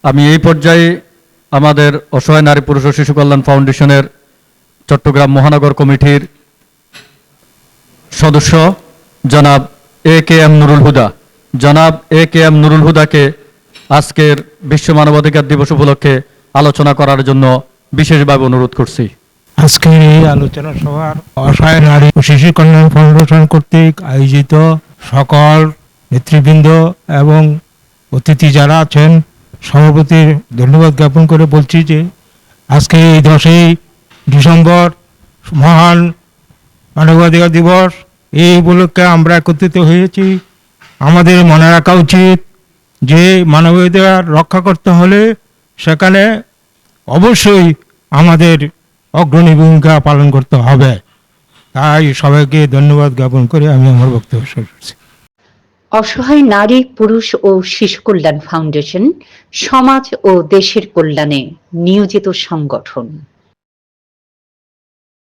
আমি এই পর্যায়ে আমাদের অসহায় নারী পুরুষ ও শিশু কল্যাণ ফাউন্ডেশনের চট্টগ্রাম মহানগর কমিটির সদস্য জনাব এ.কে.এম. নুরুল হুদাকে আজকের বিশ্ব মানবাধিকার দিবস উপলক্ষে আলোচনা করার জন্য বিশেষভাবে অনুরোধ করছি। আজকের এই আলোচনা সভার অসহায় নারী ও শিশু কল্যাণ ফাউন্ডেশন কর্তৃক আয়োজিত সকল নেতৃবৃন্দ এবং অতিথি যারা আছেন সভাপতির ধন্যবাদ জ্ঞাপন করে বলছি যে আজকে এই 10ই ডিসেম্বর মহান মানবাধিকার দিবস, এই উপলক্ষে আমরা একত্রিত হয়েছি। আমাদের মনে রাখা উচিত যে মানবাধিকার রক্ষা করতে হলে সেখানে অবশ্যই আমাদের অগ্রণী ভূমিকা পালন করতে হবে। তাই সবাইকে ধন্যবাদ জ্ঞাপন করে আমি আমার বক্তব্য শেষ করছি। অসহায় নারী পুরুষ ও শিশু কল্যাণ ফাউন্ডেশন সমাজ ও দেশের কল্যাণে নিয়োজিত সংগঠন।